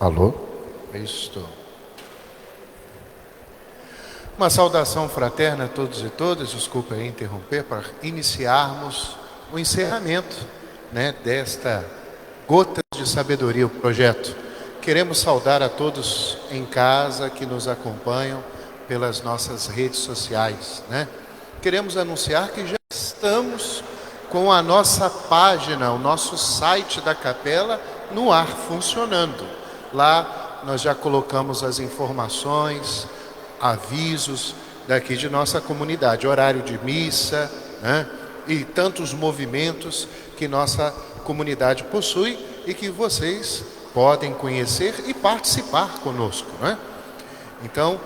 Alô? Isto. Uma saudação fraterna a todos e todas, desculpa aí interromper, para iniciarmos o encerramento, desta Gotas de Sabedoria, o projeto. Queremos saudar a todos em casa que nos acompanham pelas nossas redes sociais, Queremos anunciar que já estamos com a nossa página, o nosso site da capela no ar, funcionando. Lá nós já colocamos as informações, avisos daqui de nossa comunidade, horário de missa, e tantos movimentos que nossa comunidade possui e que vocês podem conhecer e participar conosco, Então,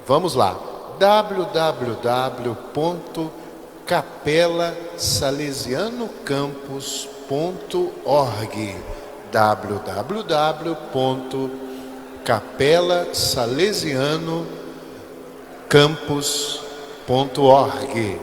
vamos lá. www.capelasalesianocampus.org www.capelasalesianocampus.org.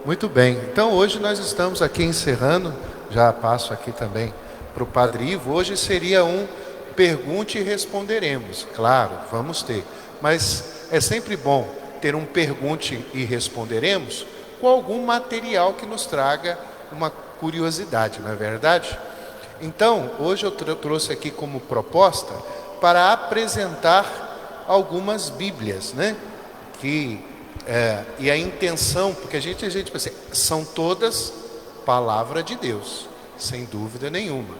Muito bem, então hoje nós estamos aqui encerrando, já passo aqui também para o Padre Ivo. Hoje seria um pergunte e responderemos, claro, vamos ter, mas é sempre bom ter um pergunte e responderemos com algum material que nos traga uma curiosidade, não é verdade? Então, hoje eu trouxe aqui como proposta para apresentar algumas Bíblias, e a intenção, porque a gente pensa, são todas palavra de Deus, sem dúvida nenhuma,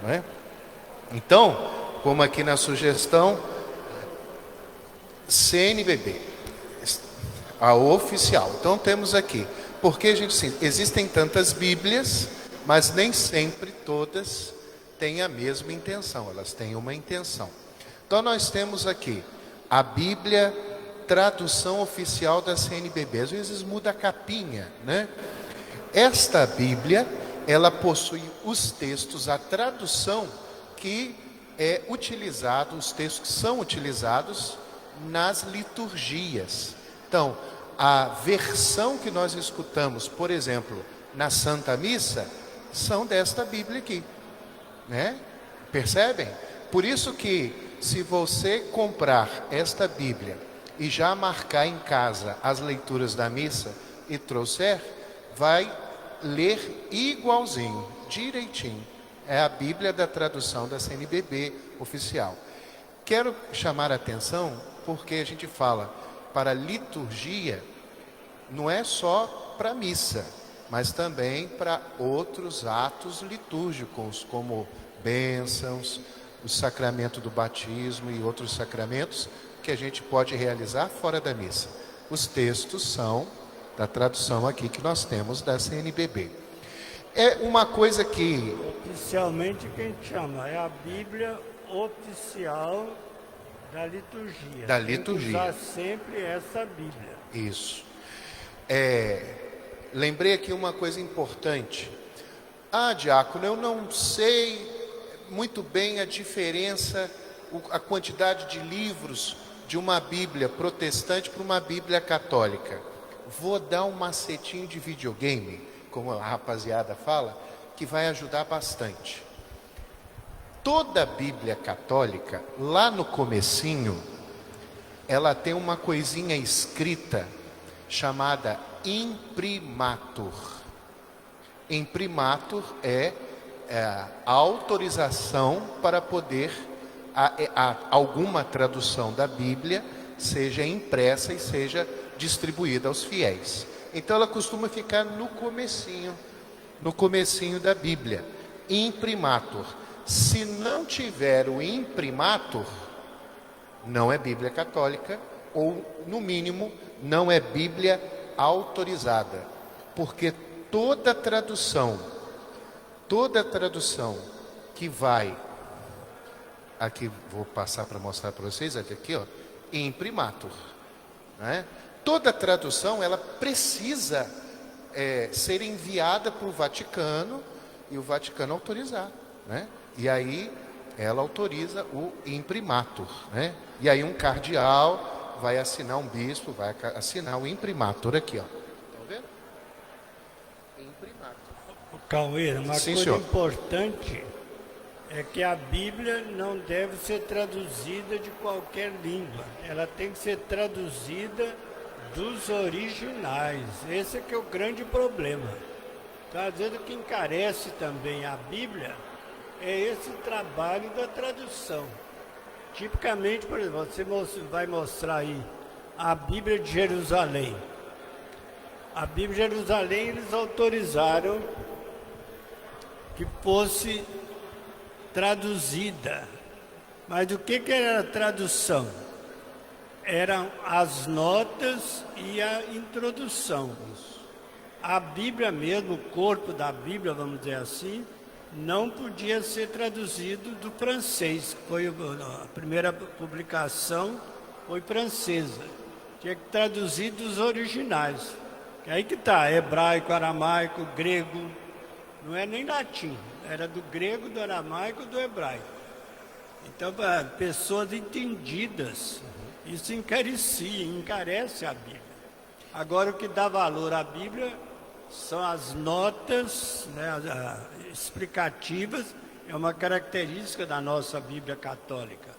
não é? Então, como aqui na sugestão, CNBB, a oficial. Então temos aqui, porque existem tantas Bíblias, mas nem sempre todas têm a mesma intenção, elas têm uma intenção. Então nós temos aqui a Bíblia, tradução oficial da CNBB, às vezes muda a capinha, Esta Bíblia, ela possui os textos, a tradução que é utilizado, os textos que são utilizados nas liturgias. Então, a versão que nós escutamos, por exemplo, na Santa Missa, são desta Bíblia aqui, Percebem? Por isso que, se você comprar esta Bíblia e já marcar em casa as leituras da missa e trouxer, vai ler igualzinho, direitinho. É a Bíblia da tradução da CNBB oficial. Quero chamar a atenção porque a gente fala para liturgia, não é só para missa, mas também para outros atos litúrgicos, como bênçãos, o sacramento do batismo e outros sacramentos que a gente pode realizar fora da missa. Os textos são da tradução aqui que nós temos da CNBB. É uma coisa que... Oficialmente, que a gente chama, é a Bíblia oficial da liturgia. Da liturgia. Tem que usar sempre essa Bíblia. Isso. Lembrei aqui uma coisa importante. Diácono, eu não sei muito bem a diferença, a quantidade de livros de uma Bíblia protestante para uma Bíblia católica. Vou dar um macetinho de videogame, como a rapaziada fala, que vai ajudar bastante. Toda a Bíblia católica, lá no comecinho, ela tem uma coisinha escrita chamada imprimatur. Imprimatur é a autorização para poder alguma tradução da Bíblia seja impressa e seja distribuída aos fiéis. Então ela costuma ficar no comecinho da Bíblia. Imprimatur. Se não tiver o imprimatur, não é Bíblia católica, ou no mínimo não é Bíblia autorizada, porque toda tradução que vai, aqui vou passar para mostrar para vocês, aqui imprimatur, Toda tradução ela precisa ser enviada para o Vaticano e o Vaticano autorizar, E aí ela autoriza o imprimatur, E aí um cardeal vai assinar, um bispo vai assinar o imprimatur aqui, Estão vendo? Imprimatur. Cauê, uma Sim, coisa senhor. importante É que a Bíblia não deve ser traduzida de qualquer língua. Ela tem que ser traduzida dos originais. Esse é que é o grande problema. Então, às vezes, o que encarece também a Bíblia é esse trabalho da tradução. Tipicamente, por exemplo, você vai mostrar aí a Bíblia de Jerusalém. A Bíblia de Jerusalém eles autorizaram que fosse traduzida. Mas o que era a tradução? Eram as notas e a introdução. A Bíblia mesmo, o corpo da Bíblia, vamos dizer assim, não podia ser traduzido do francês, que foi a primeira publicação, foi francesa. Tinha que traduzir dos originais. Aí que está, hebraico, aramaico, grego, não é nem latim, era do grego, do aramaico, do hebraico. Então, para pessoas entendidas, isso encarece a Bíblia. Agora, o que dá valor à Bíblia são as notas, né, explicativas, é uma característica da nossa Bíblia católica.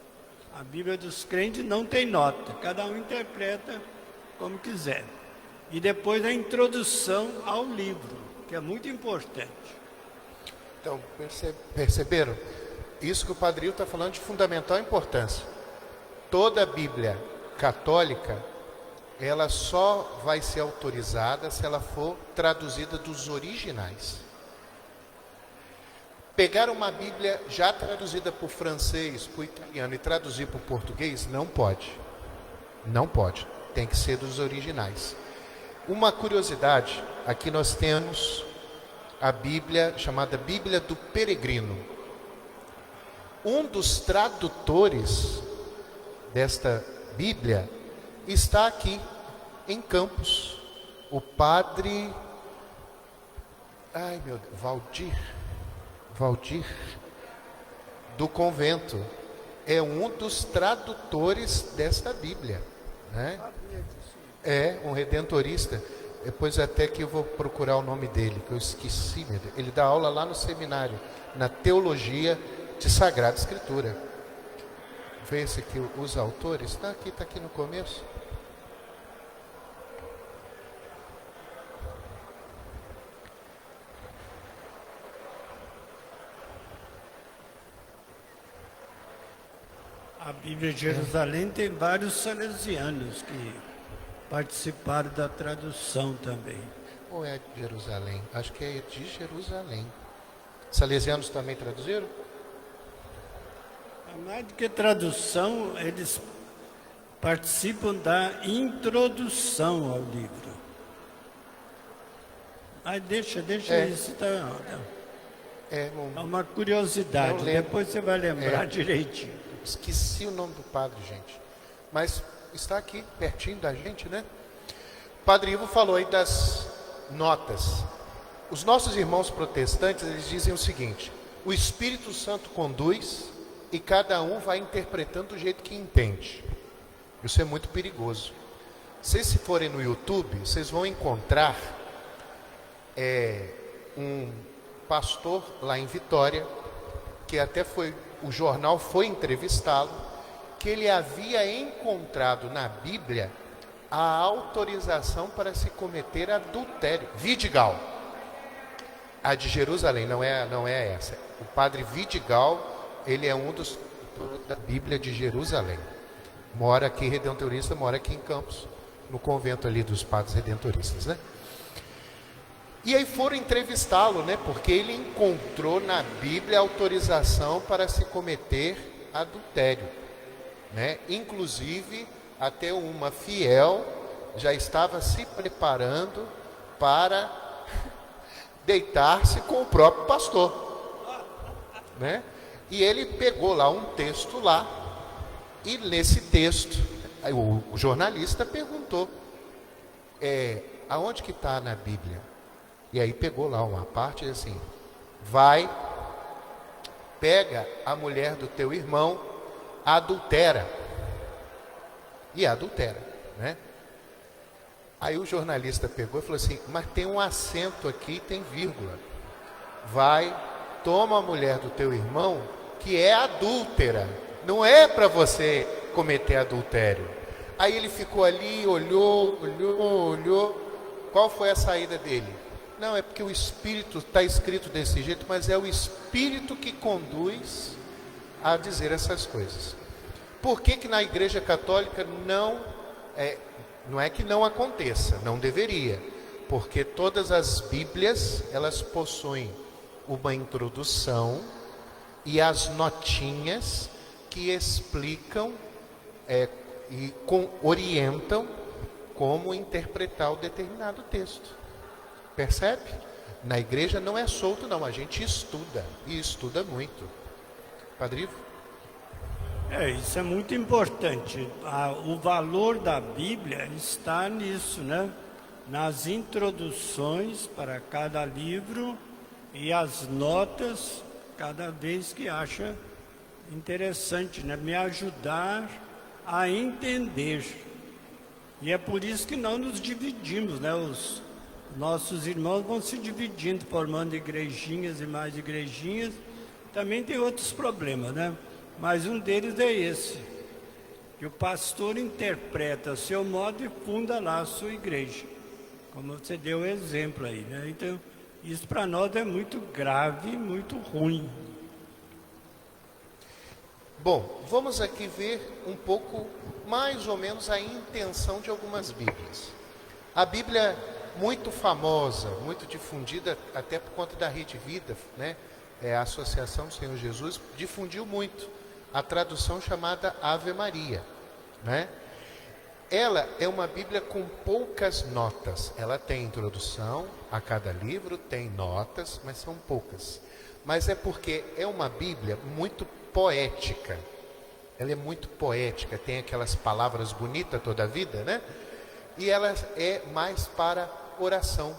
A Bíblia dos crentes não tem nota, cada um interpreta como quiser. E depois a introdução ao livro, que é muito importante. Então, perceberam? Isso que o Padre está falando de fundamental importância. Toda a Bíblia católica, ela só vai ser autorizada se ela for traduzida dos originais. Pegar uma Bíblia já traduzida por francês, por italiano e traduzir para o português, não pode. Não pode. Tem que ser dos originais. Uma curiosidade, aqui nós temos a Bíblia chamada Bíblia do Peregrino. Um dos tradutores desta Bíblia está aqui em Campos, o padre, Valdir, do convento, é um dos tradutores desta Bíblia, né? É um redentorista. Depois até que eu vou procurar o nome dele, que eu esqueci, meu Deus. Ele dá aula lá no seminário, na teologia de Sagrada Escritura. Vê esse aqui, os autores, está aqui no começo. A Bíblia de Jerusalém tem vários salesianos que participaram da tradução também. Ou é de Jerusalém? Acho que é de Jerusalém. Salesianos também traduziram? Mais do que tradução, eles participam da introdução ao livro. Aí deixa isso. É uma curiosidade, depois você vai lembrar direitinho. Esqueci o nome do padre, gente. Mas está aqui, pertinho da gente, né? O Padre Ivo falou aí das notas. Os nossos irmãos protestantes, eles dizem o seguinte: o Espírito Santo conduz e cada um vai interpretando do jeito que entende. Isso é muito perigoso. Vocês, se forem no YouTube, vocês vão encontrar um pastor lá em Vitória, que até o jornal foi entrevistá-lo, que ele havia encontrado na Bíblia a autorização para se cometer adultério. Vidigal. A de Jerusalém não é essa. O padre Vidigal, ele é um dos da Bíblia de Jerusalém. Mora aqui, redentorista, mora aqui em Campos, no convento ali dos padres redentoristas, né? E aí foram entrevistá-lo, né? Porque ele encontrou na Bíblia autorização para se cometer adultério, né? Inclusive, até uma fiel já estava se preparando para deitar-se com o próprio pastor, né? E ele pegou lá um texto lá, e nesse texto, o jornalista perguntou, aonde que está na Bíblia? E aí pegou lá uma parte assim: vai, pega a mulher do teu irmão, adultera. E adultera, né? Aí o jornalista pegou e falou assim: mas tem um acento aqui, tem vírgula. Vai, toma a mulher do teu irmão, que é adúltera. Não é para você cometer adultério. Aí ele ficou ali, olhou. Qual foi a saída dele? Não, é porque o Espírito, está escrito desse jeito, mas é o Espírito que conduz a dizer essas coisas. Por que que na Igreja Católica não é que não aconteça, não deveria, porque todas as Bíblias, elas possuem uma introdução e as notinhas que explicam e orientam como interpretar o determinado texto. Percebe? Na igreja não é solto não, a gente estuda, e estuda muito. Padre Ivo? Isso é muito importante. O valor da Bíblia está nisso, né? Nas introduções para cada livro e as notas, cada vez que acha interessante, né? Me ajudar a entender. E é por isso que nós nos dividimos, né? Os nossos irmãos vão se dividindo, formando igrejinhas e mais igrejinhas. Também tem outros problemas, né? Mas um deles é esse, que o pastor interpreta a seu modo e funda lá a sua igreja, como você deu o exemplo aí, né? Então, isso para nós é muito grave, muito ruim. Bom, vamos aqui ver um pouco, mais ou menos, a intenção de algumas Bíblias. A Bíblia muito famosa, muito difundida, até por conta da Rede Vida, né? A Associação do Senhor Jesus difundiu muito a tradução chamada Ave Maria, né? Ela é uma Bíblia com poucas notas. Ela tem introdução a cada livro, tem notas, mas são poucas. Mas é porque é uma Bíblia muito poética. Ela é muito poética, tem aquelas palavras bonitas toda a vida, né? E ela é mais para oração.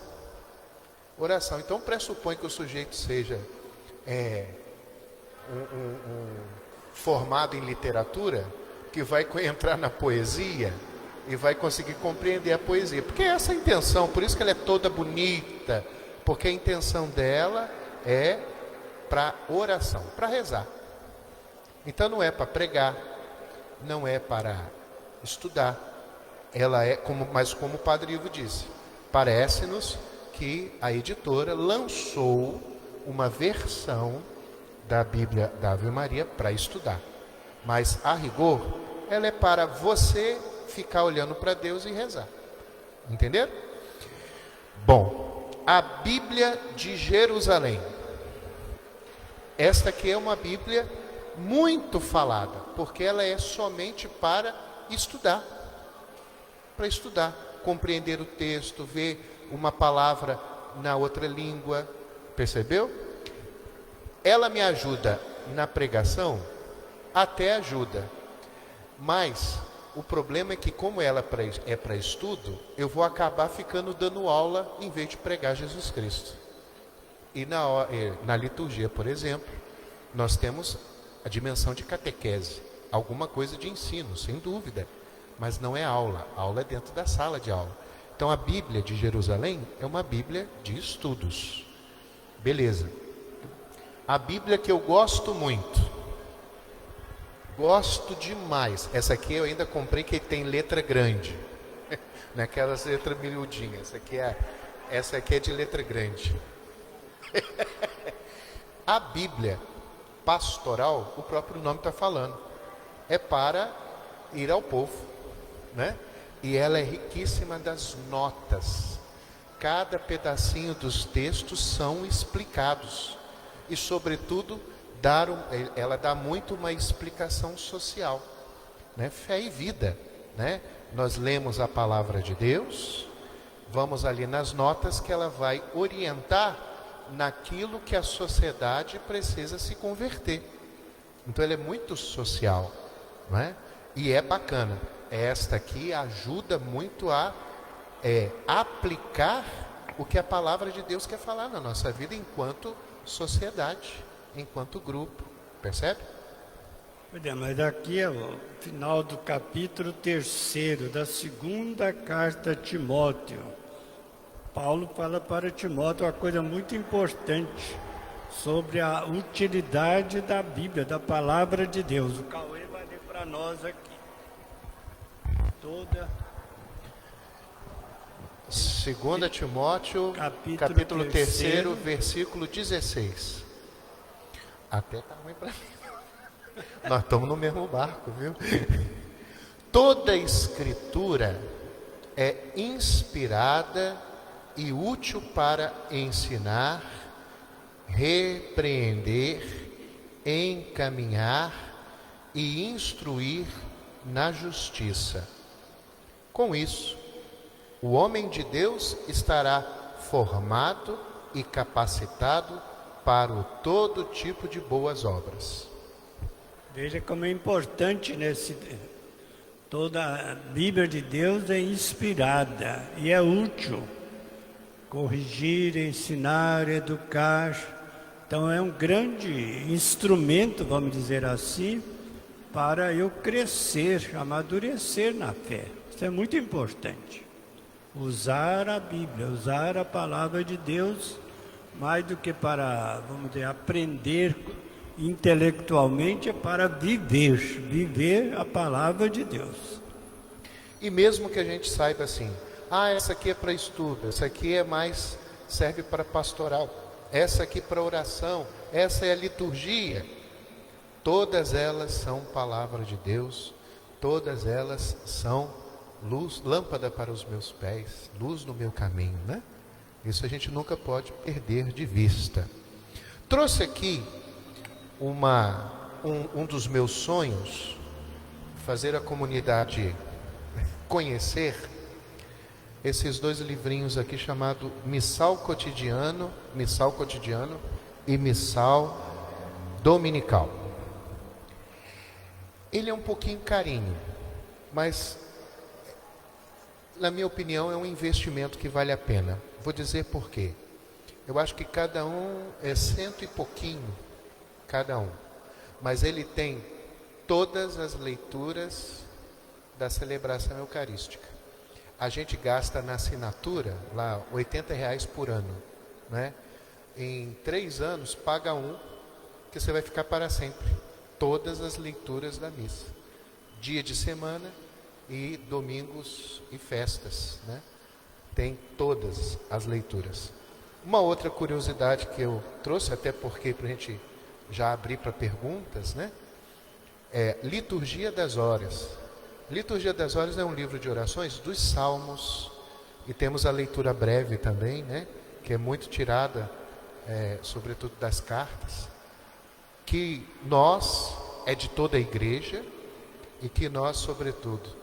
Oração. Então pressupõe que o sujeito seja formado em literatura, que vai entrar na poesia e vai conseguir compreender a poesia. Porque é essa a intenção, por isso que ela é toda bonita, porque a intenção dela é para oração, para rezar. Então não é para pregar, não é para estudar. Ela é, mas como o Padre Ivo disse, parece-nos que a editora lançou uma versão da Bíblia da Ave Maria para estudar. Mas, a rigor, ela é para você ficar olhando para Deus e rezar. Entenderam? Bom, a Bíblia de Jerusalém. Esta aqui é uma Bíblia muito falada, porque ela é somente para estudar. Para estudar, compreender o texto, ver uma palavra na outra língua. Percebeu? Ela me ajuda na pregação? Até ajuda. Mas o problema é que, como ela é para estudo, eu vou acabar ficando dando aula em vez de pregar Jesus Cristo. E na liturgia, por exemplo, nós temos a dimensão de catequese, alguma coisa de ensino, sem dúvida, mas não é aula. A aula é dentro da sala de aula. Então a Bíblia de Jerusalém é uma Bíblia de estudos. Beleza. A Bíblia que eu gosto muito, gosto demais, essa aqui eu ainda comprei, que tem letra grande, naquelas letras miudinhas. Essa aqui é de letra grande. A Bíblia pastoral, o próprio nome está falando, é para ir ao povo, né? E ela é riquíssima das notas. Cada pedacinho dos textos são explicados. E, sobretudo, ela dá muito uma explicação social, né? Fé e vida, né? Nós lemos a palavra de Deus, vamos ali nas notas que ela vai orientar naquilo que a sociedade precisa se converter. Então ela é muito social, não é? E é bacana. Esta aqui ajuda muito a aplicar o que a palavra de Deus quer falar na nossa vida enquanto sociedade, enquanto grupo. Percebe? Mas aqui é o final do capítulo 3 da segunda carta a Timóteo. Paulo fala para Timóteo uma coisa muito importante. sobre a utilidade da Bíblia, da palavra de Deus. O Cauê vai ler para nós aqui. Toda 2 Timóteo, capítulo 3, versículo 16. Até tá ruim para mim. Nós estamos no mesmo barco, viu? Toda escritura é inspirada e útil para ensinar, repreender, encaminhar e instruir na justiça. Com isso, o homem de Deus estará formado e capacitado para o todo tipo de boas obras. Veja como é importante toda a Bíblia de Deus é inspirada e é útil. Corrigir, ensinar, educar. Então é um grande instrumento, vamos dizer assim, para eu crescer, amadurecer na fé. Isso é muito importante. Usar a Bíblia, usar a palavra de Deus, mais do que para, vamos dizer, aprender intelectualmente, é para viver a palavra de Deus. E mesmo que a gente saiba assim, essa aqui é para estudo, essa aqui é mais, serve para pastoral, essa aqui para oração, essa é a liturgia, todas elas são palavra de Deus, todas elas são luz, lâmpada para os meus pés, luz no meu caminho, né? Isso a gente nunca pode perder de vista. Trouxe aqui um dos meus sonhos, fazer a comunidade conhecer esses dois livrinhos aqui, chamado Missal Cotidiano e Missal Dominical. Ele é um pouquinho carinho, mas na minha opinião é um investimento que vale a pena. Vou dizer por quê. Eu acho que cada um é 100 e pouquinho, cada um, mas ele tem todas as leituras da celebração eucarística. A gente gasta na assinatura lá R$80 por ano, né? Em 3 anos paga um, que você vai ficar para sempre. Todas as leituras da missa, dia de semana e domingos e festas, né? Tem todas as leituras. Uma outra curiosidade que eu trouxe, até porque para a gente já abrir para perguntas, né? É Liturgia das Horas. Liturgia das Horas é um livro de orações dos Salmos, e temos a leitura breve também, né? Que é muito tirada, sobretudo das cartas, que nós, é de toda a igreja, e que nós, sobretudo,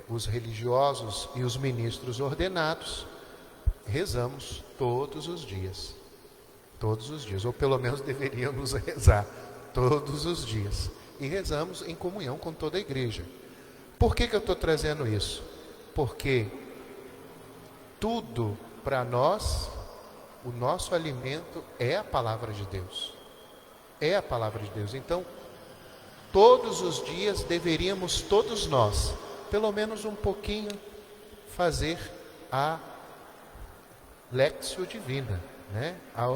os religiosos e os ministros ordenados, rezamos todos os dias, ou pelo menos deveríamos rezar todos os dias, e rezamos em comunhão com toda a igreja. Por que eu estou trazendo isso? Porque tudo para nós, o nosso alimento é a palavra de Deus, é a palavra de Deus. Então, todos os dias deveríamos, todos nós, pelo menos um pouquinho, fazer a Lectio Divina, né? A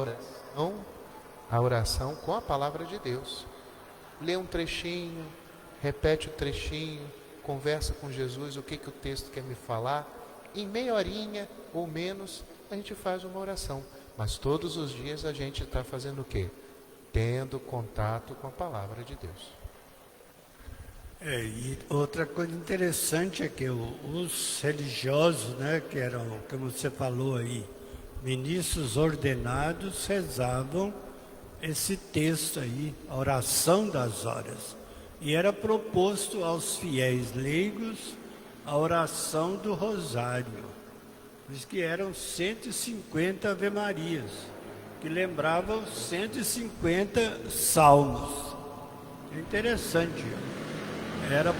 oração com a palavra de Deus. Lê um trechinho, repete o trechinho, conversa com Jesus, o que o texto quer me falar. Em meia horinha ou menos, a gente faz uma oração. Mas todos os dias a gente está fazendo o quê? Tendo contato com a palavra de Deus. E outra coisa interessante é que os religiosos, né, que eram, como você falou aí, ministros ordenados, rezavam esse texto aí, a oração das horas. E era proposto aos fiéis leigos a oração do rosário. Por isso que eram 150 ave-marias, que lembravam 150 salmos. É interessante. Era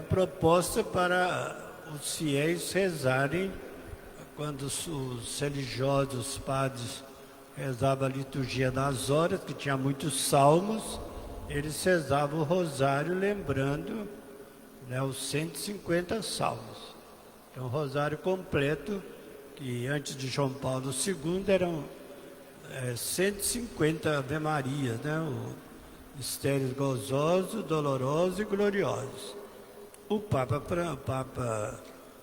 proposta para os fiéis rezarem, quando os religiosos, os padres, rezavam a liturgia das horas, que tinha muitos salmos, eles rezavam o rosário lembrando, né, os 150 salmos. Então, o rosário completo, que antes de João Paulo II eram 150 Ave-Marias, né? Mistérios gozosos, dolorosos e gloriosos. O Papa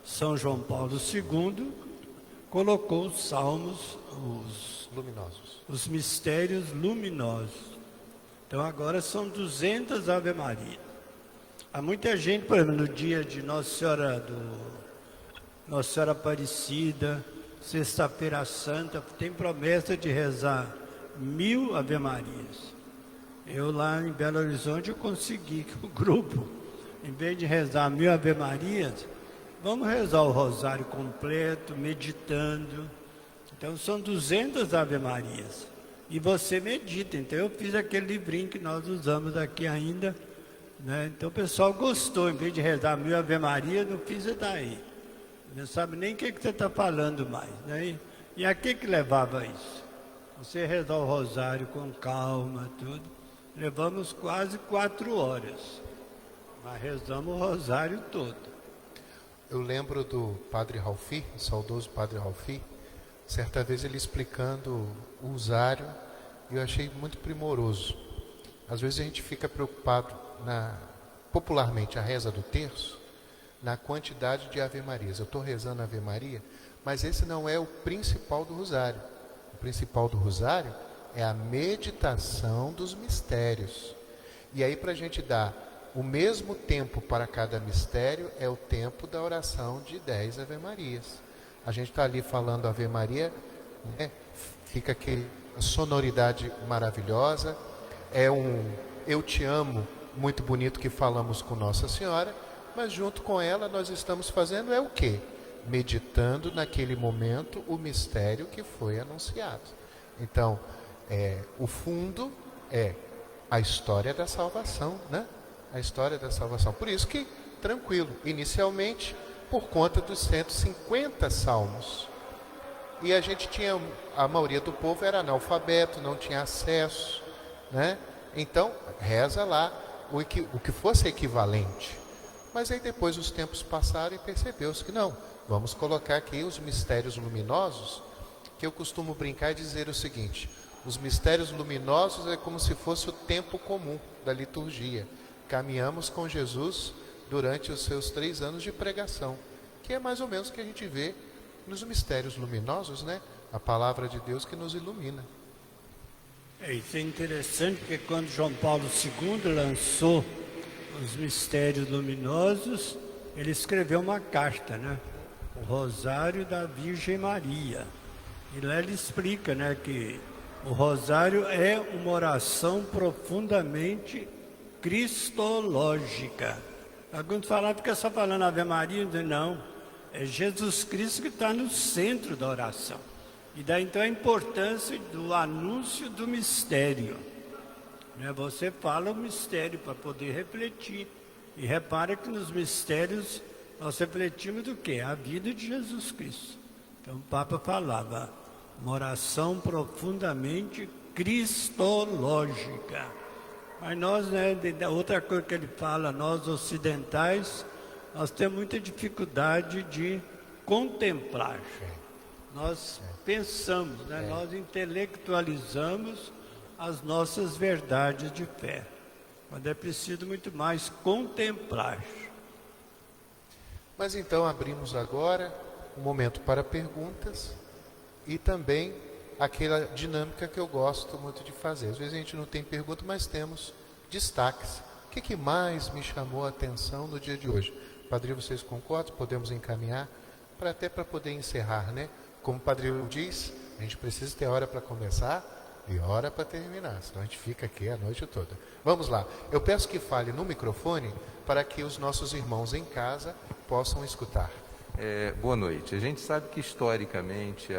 São João Paulo II colocou os salmos, os mistérios luminosos. Então agora são 200 Ave-Marias. Há muita gente, por exemplo, no dia de Nossa Senhora Aparecida, Sexta-feira Santa, tem promessa de rezar 1000 Ave-Marias. Eu lá em Belo Horizonte eu consegui que o grupo, em vez de rezar 1000 Ave-Marias, vamos rezar o rosário completo, meditando. Então são 200 Ave-Marias. E você medita. Então eu fiz aquele livrinho que nós usamos aqui ainda, né? Então o pessoal gostou, em vez de rezar 1000 Ave-Marias, não fiz daí. Não sabe nem o que você está falando mais, né? E a que levava isso? Você rezar o rosário com calma, tudo. Levamos quase 4 horas, mas rezamos o rosário todo. Eu lembro do Padre Ralfi, o saudoso Padre Ralfi, certa vez ele explicando o rosário, e eu achei muito primoroso. Às vezes a gente fica preocupado, popularmente, a reza do terço, na quantidade de Ave-Marias. Eu estou rezando Ave Maria, mas esse não é o principal do rosário. O principal do rosário é a meditação dos mistérios. E aí, para a gente dar o mesmo tempo para cada mistério, é o tempo da oração de 10 Ave-Marias. A gente está ali falando Ave Maria, né? Fica aquela sonoridade maravilhosa, é um eu te amo muito bonito que falamos com Nossa Senhora, mas junto com ela nós estamos fazendo o quê? Meditando naquele momento o mistério que foi anunciado. Então, o fundo é a história da salvação, né? A história da salvação. Por isso que, tranquilo, inicialmente, por conta dos 150 salmos. E a gente tinha, a maioria do povo era analfabeto, não tinha acesso, né? Então, reza lá o que fosse equivalente. Mas aí depois os tempos passaram e percebeu-se que não, vamos colocar aqui os mistérios luminosos, que eu costumo brincar e dizer o seguinte: os mistérios luminosos é como se fosse o tempo comum da liturgia. Caminhamos com Jesus durante os seus 3 anos de pregação, que é mais ou menos o que a gente vê nos mistérios luminosos, né? A palavra de Deus que nos ilumina. Isso é interessante, porque quando João Paulo II lançou os mistérios luminosos, ele escreveu uma carta, né? O Rosário da Virgem Maria. E lá ele explica, né, que o rosário é uma oração profundamente cristológica. Alguns falavam, fica só falando Ave Maria, não. É Jesus Cristo que está no centro da oração. E daí então a importância do anúncio do mistério. Você fala o mistério para poder refletir. E repara que nos mistérios nós refletimos do quê? A vida de Jesus Cristo. Então o Papa falava, uma oração profundamente cristológica. Mas nós, outra coisa que ele fala, nós ocidentais, nós temos muita dificuldade de contemplar. Nós pensamos, nós intelectualizamos as nossas verdades de fé. Mas é preciso muito mais contemplar. Mas então abrimos agora um momento para perguntas e também aquela dinâmica que eu gosto muito de fazer. Às vezes a gente não tem pergunta, mas temos destaques. O que mais me chamou a atenção no dia de hoje? Padre, vocês concordam? Podemos encaminhar até para poder encerrar, né? Como o Padre diz, a gente precisa ter hora para começar e hora para terminar, senão a gente fica aqui a noite toda. Vamos lá. Eu peço que fale no microfone para que os nossos irmãos em casa possam escutar. Boa noite. A gente sabe que historicamente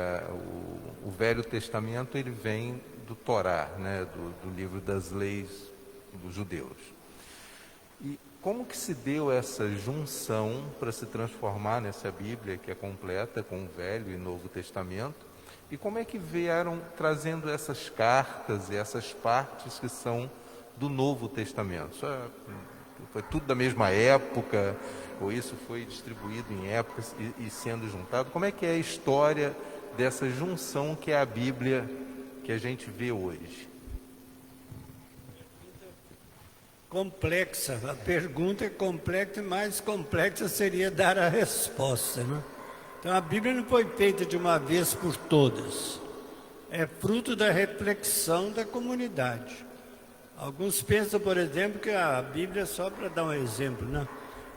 o Velho Testamento ele vem do Torá, né, do livro das leis dos judeus. E como que se deu essa junção para se transformar nessa Bíblia que é completa com o Velho e Novo Testamento? E como é que vieram trazendo essas cartas e essas partes que são do Novo Testamento? Só Foi tudo da mesma época, ou isso foi distribuído em épocas e sendo juntado? Como é que é a história dessa junção que é a Bíblia que a gente vê hoje? Complexa, a pergunta é complexa, e mais complexa seria dar a resposta, né? Então a Bíblia não foi feita de uma vez por todas, é fruto da reflexão da comunidade. Alguns pensam, por exemplo, que a Bíblia, só para dar um exemplo, né?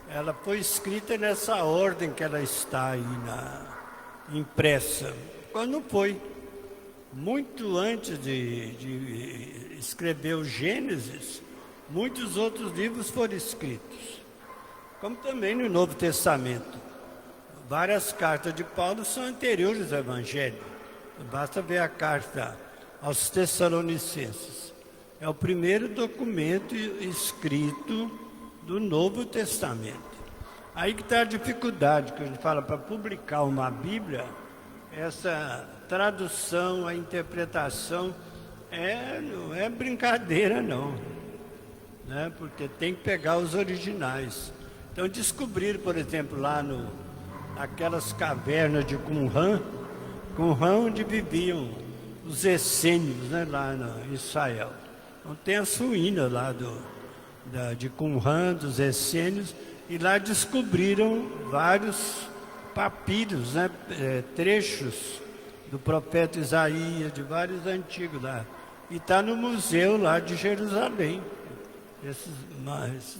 Ela foi escrita nessa ordem que ela está aí impressa, quando não foi. Muito antes de escrever o Gênesis, muitos outros livros foram escritos, como também no Novo Testamento. Várias cartas de Paulo são anteriores ao Evangelho. Basta ver a carta aos Tessalonicenses. É o primeiro documento escrito do Novo Testamento. Aí que está a dificuldade, que a gente fala para publicar uma Bíblia, essa tradução, a interpretação, não é brincadeira não, né? Porque tem que pegar os originais. Então descobriram, por exemplo, lá naquelas cavernas de Qumran, onde viviam os essênios, né, lá em Israel. Então tem as ruínas lá de Qumran, dos essênios, e lá descobriram vários papiros, né, trechos do profeta Isaías, de vários antigos lá. E está no museu lá de Jerusalém, esses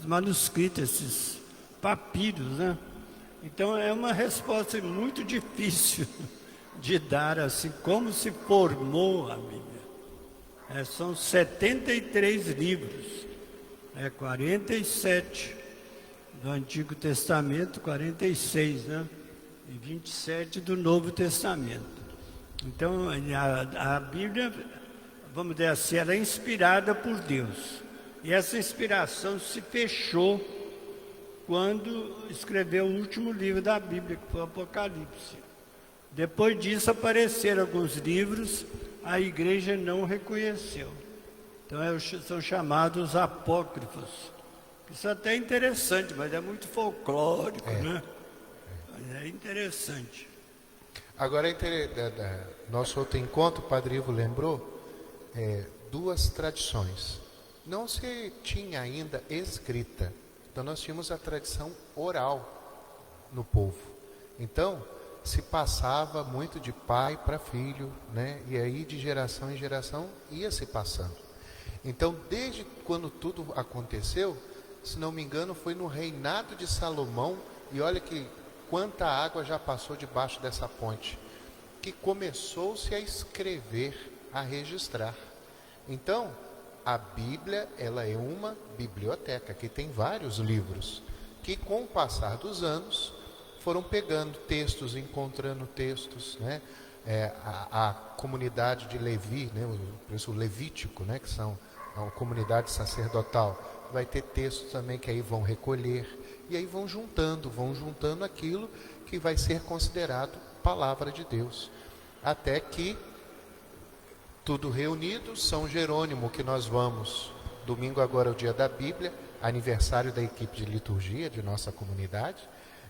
manuscritos, esses papiros, né? Então é uma resposta muito difícil de dar assim, como se formou a Bíblia. São 73 livros, 47 do Antigo Testamento, 46, né? E 27 do Novo Testamento. Então a Bíblia, vamos dizer assim, ela é inspirada por Deus. E essa inspiração se fechou quando escreveu o último livro da Bíblia, que foi o Apocalipse. Depois disso apareceram alguns livros, a igreja não reconheceu. Então são chamados apócrifos. Isso até é interessante, mas é muito folclórico, né? É interessante. Agora, nosso outro encontro, o Padre Ivo lembrou, duas tradições. Não se tinha ainda escrita. Então nós tínhamos a tradição oral no povo. Então se passava muito de pai para filho, né? E aí de geração em geração ia se passando. Então desde quando tudo aconteceu, se não me engano, foi no reinado de Salomão, e olha que quanta água já passou debaixo dessa ponte, que começou-se a escrever, a registrar. Então a Bíblia, ela é uma biblioteca, que tem vários livros, que com o passar dos anos foram pegando textos, encontrando textos, né? A comunidade de Levi, né? O Levítico, né? Que são a comunidade sacerdotal, vai ter textos também que aí vão recolher, e aí vão juntando aquilo que vai ser considerado palavra de Deus, até que tudo reunido, São Jerônimo, que nós vamos, domingo agora é o dia da Bíblia, aniversário da equipe de liturgia de nossa comunidade,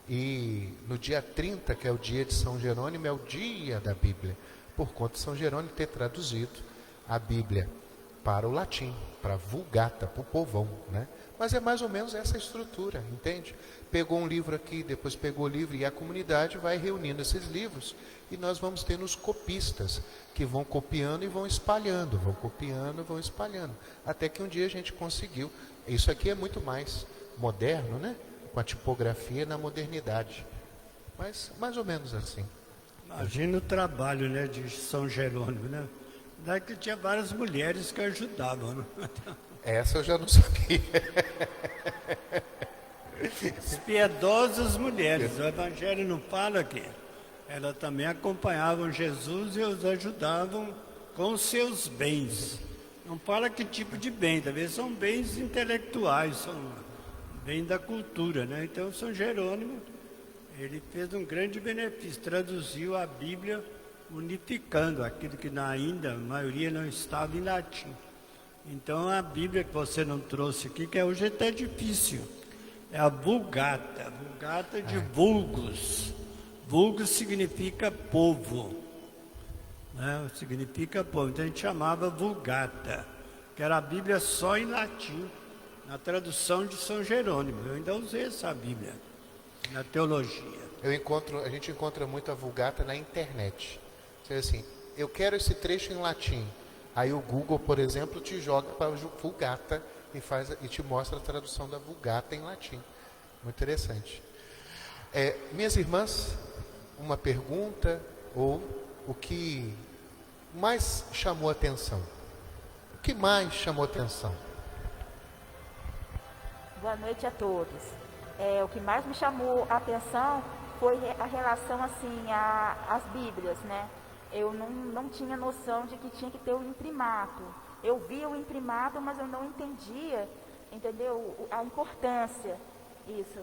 e no dia 30, que é o dia de São Jerônimo, é o dia da Bíblia, por conta de São Jerônimo ter traduzido a Bíblia para o latim, para a Vulgata, para o povão, né? Mas é mais ou menos essa estrutura, entende? Pegou um livro aqui, depois pegou o livro, e a comunidade vai reunindo esses livros, e nós vamos tendo os copistas, que vão copiando e vão espalhando, até que um dia a gente conseguiu. Isso aqui é muito mais moderno, né? Com a tipografia na modernidade, mas mais ou menos assim. Imagina o trabalho, né, de São Jerônimo, né? Daí que tinha várias mulheres que ajudavam, né? Essa eu já não sabia. As piedosas mulheres, o Evangelho não fala que elas também acompanhavam Jesus e os ajudavam com seus bens. Não fala que tipo de bem, talvez são bens intelectuais, são bens da cultura, né? Então São Jerônimo, ele fez um grande benefício, traduziu a Bíblia unificando aquilo que ainda a maioria não estava em latim. Então a Bíblia que você não trouxe aqui, que hoje é até difícil, é a Vulgata. Vulgata de vulgus. Vulgus significa povo, né? Significa povo. Então a gente chamava Vulgata, que era a Bíblia só em latim, na tradução de São Jerônimo. Eu ainda usei essa Bíblia na teologia. A gente encontra muito a Vulgata na internet. Você diz assim, eu quero esse trecho em latim. Aí o Google, por exemplo, te joga para a Vulgata e te mostra a tradução da Vulgata em latim. Muito interessante. Minhas irmãs, uma pergunta ou o que mais chamou atenção? O que mais chamou atenção? Boa noite a todos. O que mais me chamou a atenção foi a relação assim às Bíblias, né? Eu não tinha noção de que tinha que ter o imprimato. Eu via o imprimato, mas eu não entendia, entendeu? A importância, isso.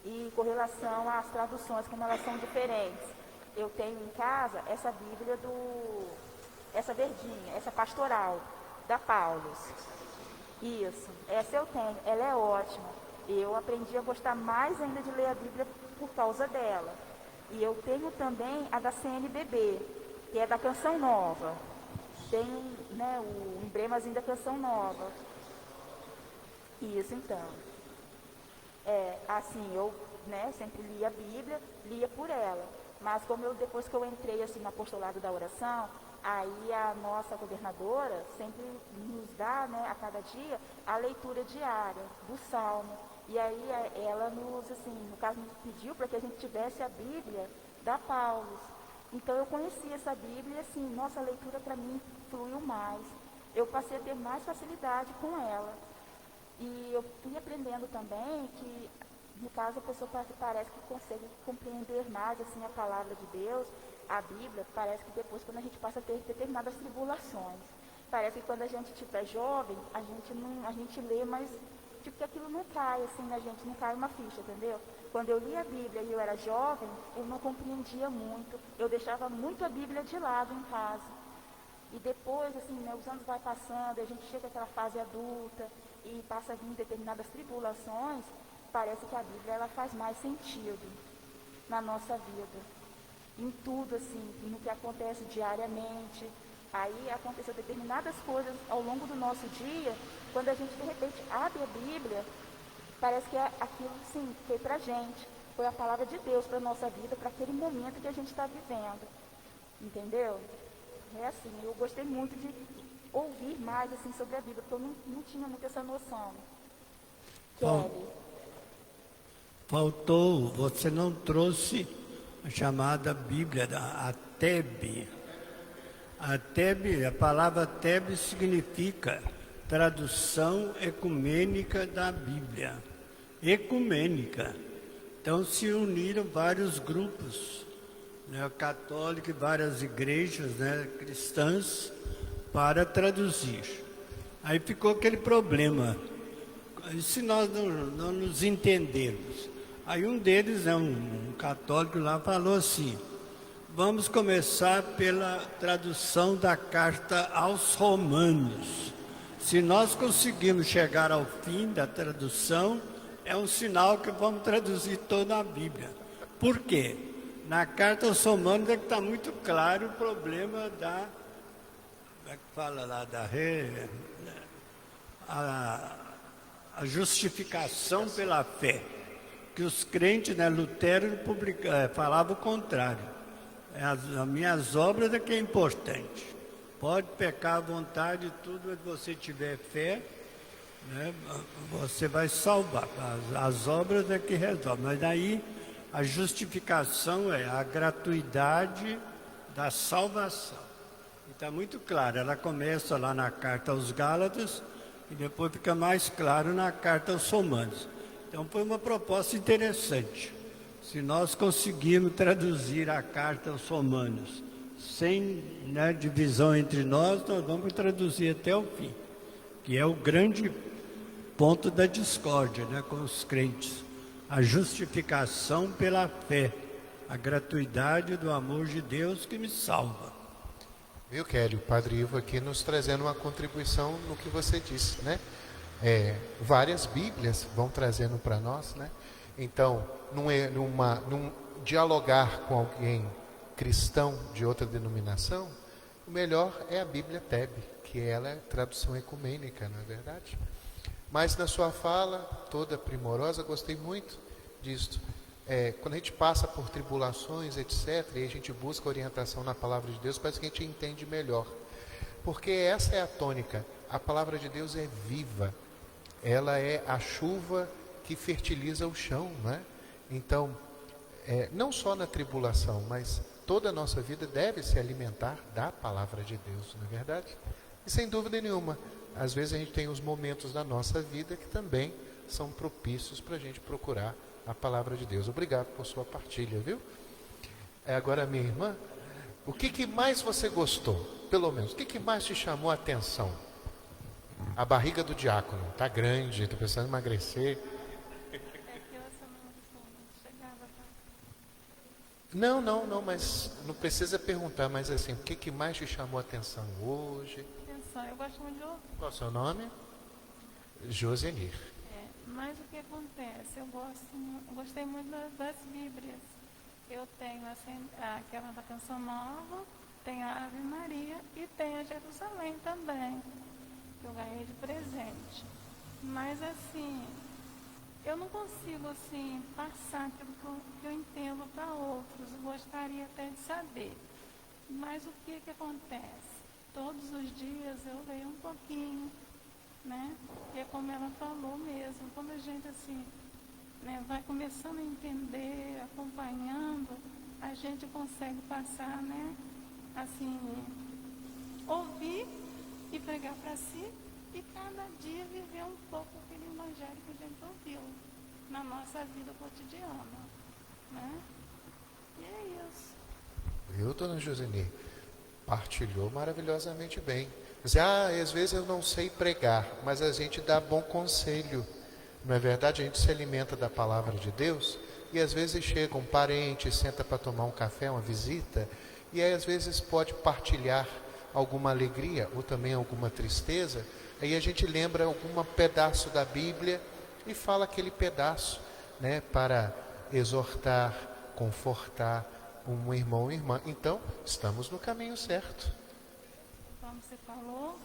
E com relação às traduções, como elas são diferentes. Eu tenho em casa essa Bíblia essa verdinha, essa pastoral, da Paulus. Isso, essa eu tenho, ela é ótima. Eu aprendi a gostar mais ainda de ler a Bíblia por causa dela. E eu tenho também a da CNBB, que é da Canção Nova. Tem, né, o emblemazinho da Canção Nova. Isso, então. Assim, eu, né, sempre lia a Bíblia, lia por ela. Mas depois que eu entrei assim, no apostolado da oração, aí a nossa governadora sempre nos dá, né, a cada dia, a leitura diária do Salmo. E aí ela nos, assim, no caso, nos pediu para que a gente tivesse a Bíblia da Paulus. Então eu conheci essa Bíblia e assim, nossa, a leitura para mim fluiu mais. Eu passei a ter mais facilidade com ela. E eu fui aprendendo também que, no caso, a pessoa parece que consegue compreender mais assim, a palavra de Deus, a Bíblia, parece que depois, quando a gente passa a ter determinadas tribulações. Parece que quando a gente estiver jovem, a gente lê, mas tipo que aquilo não cai assim na gente, não cai uma ficha, entendeu? Quando eu li a Bíblia e eu era jovem, eu não compreendia muito, eu deixava muito a Bíblia de lado em casa. E depois, assim, né, os anos vai passando, a gente chega àquela fase adulta e passa a vir determinadas tribulações, parece que a Bíblia ela faz mais sentido na nossa vida. Em tudo, assim, no que acontece diariamente. Aí aconteceu determinadas coisas ao longo do nosso dia, quando a gente de repente abre a Bíblia, parece que aquilo sim foi pra gente, foi a palavra de Deus para a nossa vida, para aquele momento que a gente está vivendo, entendeu? É assim, eu gostei muito de ouvir mais assim, sobre a Bíblia, porque eu não tinha muito essa noção. Kelly. Faltou, você não trouxe a chamada Bíblia, a Teb. A Teb, a palavra Teb significa tradução ecumênica da Bíblia. Ecumênica. Então se uniram vários grupos, né, católicos e várias igrejas, né, cristãs, para traduzir. Aí ficou aquele problema. E se nós não nos entendermos? Aí um deles, né, um católico lá, falou assim: vamos começar pela tradução da carta aos Romanos. Se nós conseguirmos chegar ao fim da tradução, é um sinal que vamos traduzir toda a Bíblia. Por quê? Na carta aos Romanos é que está muito claro o problema da... Como é que fala lá? A justificação pela fé. Que os crentes, né, Lutero falava o contrário. As minhas obras é que é importante. Pode pecar à vontade, tudo que você tiver fé, né, você vai salvar. As obras é que resolvem. Mas daí a justificação é a gratuidade da salvação. E está muito claro, ela começa lá na carta aos Gálatas e depois fica mais claro na carta aos Romanos. Então foi uma proposta interessante. Se nós conseguirmos traduzir a carta aos Romanos sem, né, divisão entre nós vamos traduzir até o fim, que é o grande ponto da discórdia, né, com os crentes. A justificação pela fé, a gratuidade do amor de Deus que me salva. Viu, Kelly? O Padre Ivo aqui nos trazendo uma contribuição no que você disse, né? Várias Bíblias vão trazendo para nós, né? Então, num dialogar com alguém cristão de outra denominação, o melhor é a Bíblia TEB, que ela é tradução ecumênica, não é verdade? Mas na sua fala, toda primorosa, gostei muito disso. Quando a gente passa por tribulações, etc., e a gente busca orientação na palavra de Deus, parece que a gente entende melhor. Porque essa é a tônica. A palavra de Deus é viva. Ela é a chuva que fertiliza o chão, né? Então, não só na tribulação, mas toda a nossa vida deve se alimentar da palavra de Deus, não é verdade? E sem dúvida nenhuma, às vezes a gente tem os momentos da nossa vida que também são propícios para a gente procurar a palavra de Deus. Obrigado por sua partilha, viu? Agora, minha irmã, o que mais você gostou? Pelo menos, o que mais te chamou a atenção? A barriga do diácono está grande, estou pensando em emagrecer. Não, mas não precisa perguntar, mas assim, o que mais te chamou a atenção hoje? Eu gosto muito de ouvir. Qual é o seu nome? Josenir. Mas o que acontece? Eu gostei muito das Bíblias. Eu tenho aquela da Canção Nova, tem a Ave Maria e tem a Jerusalém também, que eu ganhei de presente. Mas assim, eu não consigo assim passar aquilo que eu entendo para outros. Eu gostaria até de saber. Mas o que acontece? Todos os dias eu leio um pouquinho, né? E é como ela falou mesmo, quando a gente assim, né, vai começando a entender, acompanhando, a gente consegue passar, né? Assim, ouvir e pregar para si e cada dia viver um pouco aquele evangelho que a gente ouviu na nossa vida cotidiana, né? E é isso. Viu, dona Josenir? Partilhou maravilhosamente bem. Às vezes eu não sei pregar, mas a gente dá bom conselho. Não é verdade? A gente se alimenta da palavra de Deus e às vezes chega um parente, senta para tomar um café, uma visita, e aí às vezes pode partilhar alguma alegria ou também alguma tristeza. Aí a gente lembra algum pedaço da Bíblia e fala aquele pedaço, né, para exortar, confortar um irmão ou irmã. Então, estamos no caminho certo. Como você falou,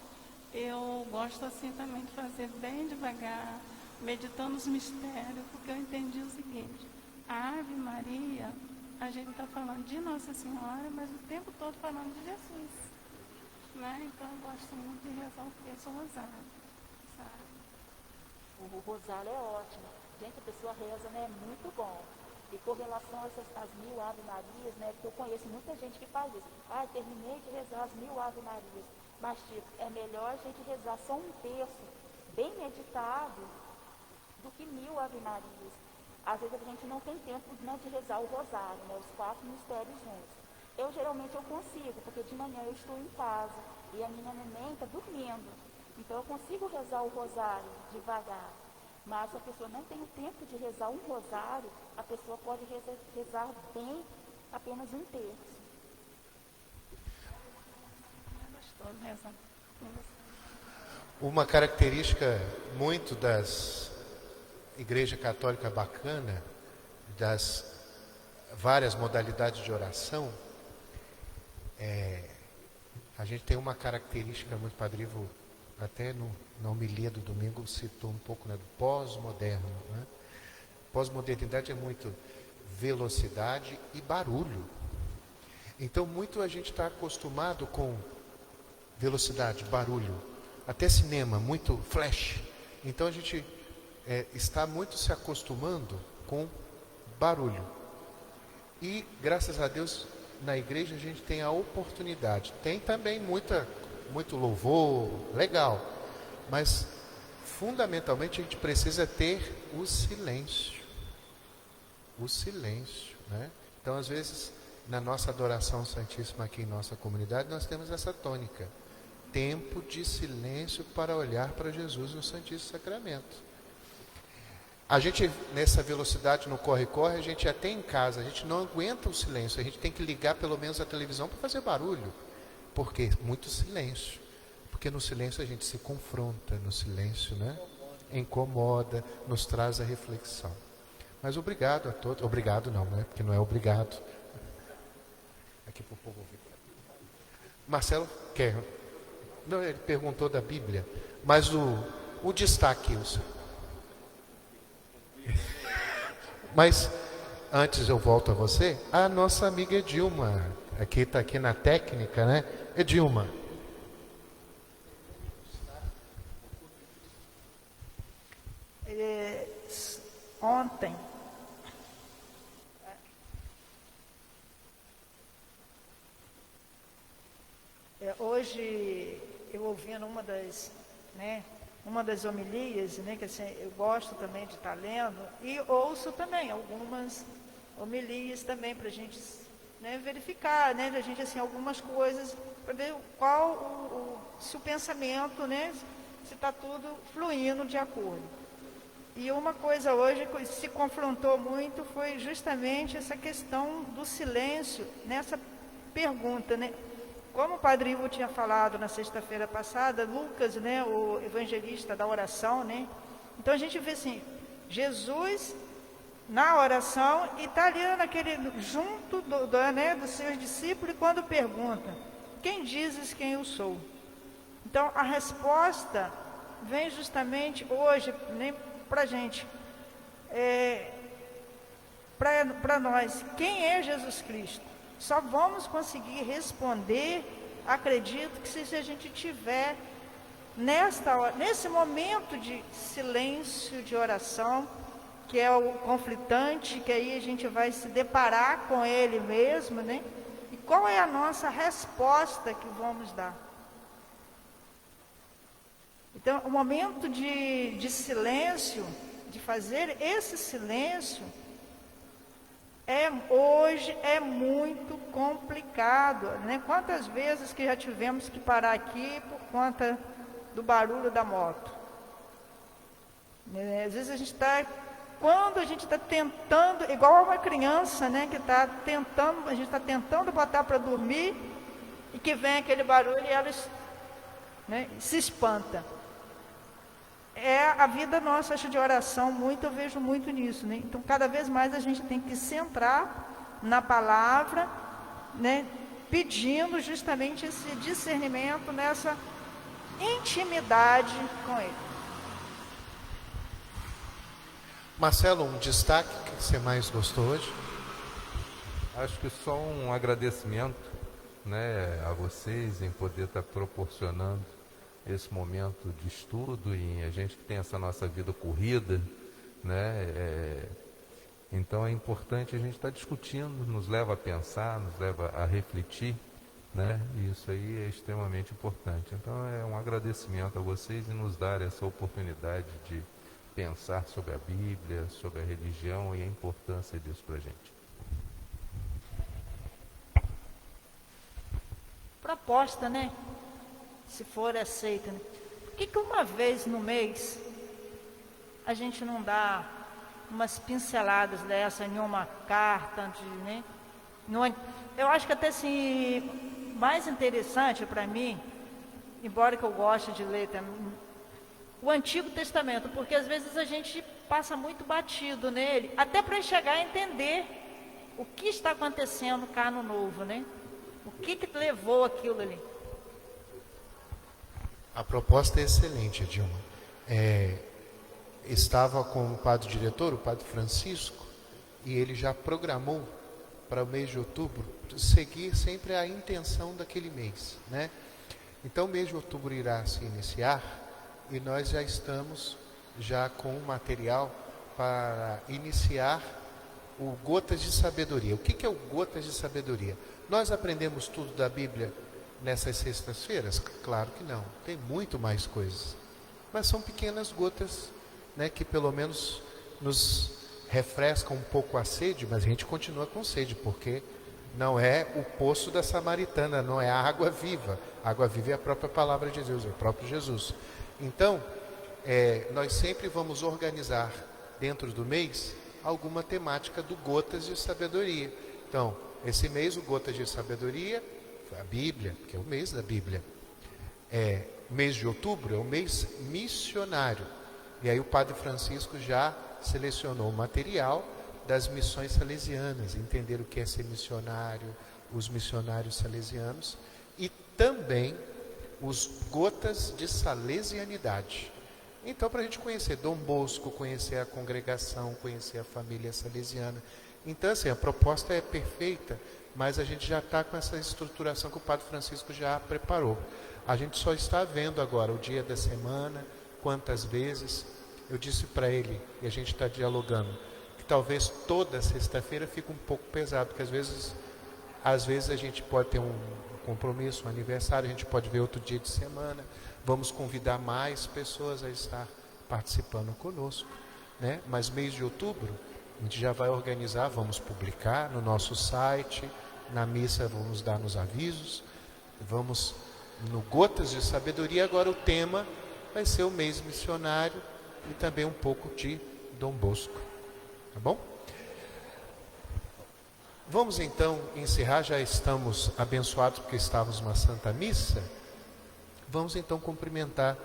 eu gosto assim também de fazer bem devagar, meditando os mistérios, porque eu entendi o seguinte: a Ave Maria, a gente está falando de Nossa Senhora, mas o tempo todo falando de Jesus, né? Então eu gosto muito de rezar o terço rosário, sabe? O rosário é ótimo. Gente, a pessoa reza, né? É muito bom. E com relação às 1000 Ave Marias, né? Porque eu conheço muita gente que faz isso. Terminei de rezar as 1000 Ave Marias. Mas, tipo, é melhor a gente rezar só um terço, bem meditado, do que 1000 Ave Marias. Às vezes a gente não tem tempo, né, de rezar o rosário, né? Os 4 mistérios juntos. Geralmente eu consigo, porque de manhã eu estou em casa e a minha neném está dormindo. Então eu consigo rezar o rosário devagar. Mas se a pessoa não tem o tempo de rezar um rosário, a pessoa pode rezar bem apenas um terço. Uma característica muito das igreja católica bacana, das várias modalidades de oração, a gente tem uma característica muito, Padre Ivo, até na homilia do domingo citou um pouco, né, do pós-moderno, né? Pós-modernidade é muito velocidade e barulho. Então muito a gente está acostumado com velocidade, barulho, até cinema, muito flash. Então a gente está muito se acostumando com barulho. E graças a Deus na igreja a gente tem a oportunidade. Tem também muito louvor, legal. Mas fundamentalmente a gente precisa ter o silêncio. O silêncio, né? Então às vezes na nossa adoração santíssima aqui em nossa comunidade nós temos essa tônica: tempo de silêncio para olhar para Jesus no Santíssimo Sacramento. A gente, nessa velocidade no corre-corre, a gente até em casa, a gente não aguenta o silêncio, a gente tem que ligar pelo menos a televisão para fazer barulho. Por quê? Muito silêncio. Porque no silêncio a gente se confronta, no silêncio, né? Incomoda, nos traz a reflexão. Mas obrigado a todos. Obrigado não, né? Porque não é obrigado. Aqui para o povo ouvir. Marcelo quer. Não, ele perguntou da Bíblia. Mas o destaque, Wilson. Mas antes eu volto a você. A nossa amiga Edilma. Aqui está aqui na técnica, né? Edilma. Ontem, hoje eu ouvindo uma das homilias, né, que assim, eu gosto também de estar lendo, e ouço também algumas homilias também para a gente, né, verificar, né, da gente assim algumas coisas para ver se o pensamento, né, se está tudo fluindo de acordo. E uma coisa hoje que se confrontou muito foi justamente essa questão do silêncio nessa pergunta, né? Como o Padre Ivo tinha falado na sexta-feira passada, Lucas, né, o evangelista da oração, né? Então a gente vê assim, Jesus na oração e está ali junto dos seus discípulos, e quando pergunta, quem dizes quem eu sou? Então a resposta vem justamente hoje, né, para a gente, para nós, quem é Jesus Cristo? Só vamos conseguir responder, acredito, que se a gente tiver nesse momento de silêncio, de oração, que é o conflitante, que aí a gente vai se deparar com ele mesmo, né? E qual é a nossa resposta que vamos dar? Então, o momento de silêncio, de fazer esse silêncio, hoje é muito complicado, né? Quantas vezes que já tivemos que parar aqui por conta do barulho da moto? Às vezes quando a gente está tentando, igual a uma criança, né, que está tentando, a gente está tentando botar para dormir, e que vem aquele barulho e ela, né, se espanta. É a vida nossa, acho, de oração, eu vejo muito nisso, né? Então, cada vez mais a gente tem que centrar na palavra, né? Pedindo justamente esse discernimento, nessa intimidade com Ele. Marcelo, um destaque que você mais gostou hoje? Acho que só um agradecimento, né, a vocês em poder estar proporcionando esse momento de estudo, e a gente que tem essa nossa vida corrida, né? Então é importante a gente estar discutindo, nos leva a pensar, nos leva a refletir, né? E isso aí é extremamente importante. Então é um agradecimento a vocês e nos dar essa oportunidade de pensar sobre a Bíblia, sobre a religião e a importância disso para a gente. Proposta, né? Se for aceita, né? Por que uma vez no mês a gente não dá umas pinceladas dessa em uma carta, né? Eu acho que até assim, mais interessante para mim, embora que eu goste de ler também, o Antigo Testamento, porque às vezes a gente passa muito batido nele, até para chegar a entender o que está acontecendo no Cano Novo, né? O que levou aquilo ali. A proposta é excelente, Edilma. Estava com o padre diretor, o padre Francisco, e ele já programou para o mês de outubro seguir sempre a intenção daquele mês, né? Então o mês de outubro irá se iniciar e nós já estamos com o material para iniciar o Gotas de Sabedoria. O que é o Gotas de Sabedoria? Nós aprendemos tudo da Bíblia nessas sextas-feiras? Claro que não, tem muito mais coisas, mas são pequenas gotas, né, que pelo menos nos refrescam um pouco a sede, mas a gente continua com sede, porque não é o poço da Samaritana, não é a água viva. A água viva é a própria palavra de Deus, é o próprio Jesus. Então, nós sempre vamos organizar dentro do mês alguma temática do Gotas de Sabedoria. Então, esse mês o Gotas de Sabedoria a Bíblia, que é o mês da Bíblia. Mês de outubro é o mês missionário. E aí o Padre Francisco já selecionou o material das missões salesianas, entender o que é ser missionário, os missionários salesianos, e também os gotas de salesianidade. Então, para a gente conhecer Dom Bosco, conhecer a congregação, conhecer a família salesiana. Então, assim, a proposta é perfeita, mas a gente já está com essa estruturação que o Padre Francisco já preparou. A gente só está vendo agora o dia da semana, quantas vezes. Eu disse para ele, e a gente está dialogando, que talvez toda sexta-feira fique um pouco pesado, porque às vezes a gente pode ter um compromisso, um aniversário, a gente pode ver outro dia de semana. Vamos convidar mais pessoas a estar participando conosco, né? Mas mês de outubro, a gente já vai organizar, vamos publicar no nosso site, na missa vamos dar nos avisos, vamos no Gotas de Sabedoria. Agora o tema vai ser o mês missionário e também um pouco de Dom Bosco, tá bom? Vamos então encerrar, já estamos abençoados porque estávamos numa Santa Missa. Vamos então cumprimentar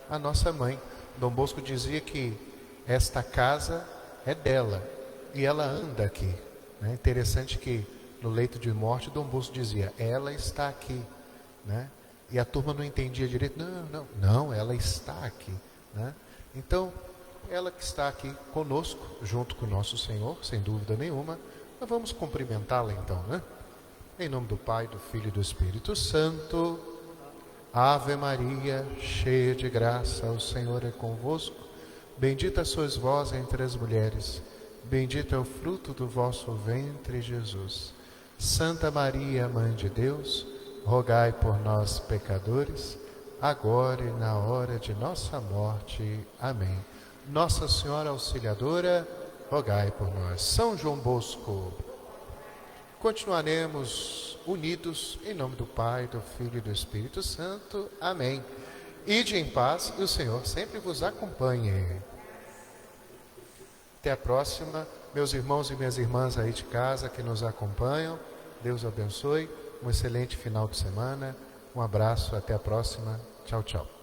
a nossa mãe. Dom Bosco dizia que esta casa é dela e ela anda aqui. É interessante que no leito de morte Dom Bosco dizia, ela está aqui, né? E a turma não entendia direito, não, ela está aqui, né? Então, ela que está aqui conosco, junto com o nosso Senhor, sem dúvida nenhuma, nós vamos cumprimentá-la então, né? Em nome do Pai, do Filho e do Espírito Santo. Ave Maria, cheia de graça, o Senhor é convosco. Bendita sois vós entre as mulheres, bendito é o fruto do vosso ventre, Jesus. Santa Maria, Mãe de Deus, rogai por nós, pecadores, agora e na hora de nossa morte. Amém. Nossa Senhora Auxiliadora, rogai por nós. São João Bosco. Continuaremos unidos em nome do Pai, do Filho e do Espírito Santo. Amém. Ide em paz e o Senhor sempre vos acompanhe. Até a próxima, meus irmãos e minhas irmãs aí de casa que nos acompanham. Deus abençoe. Um excelente final de semana. Um abraço, até a próxima. Tchau, tchau.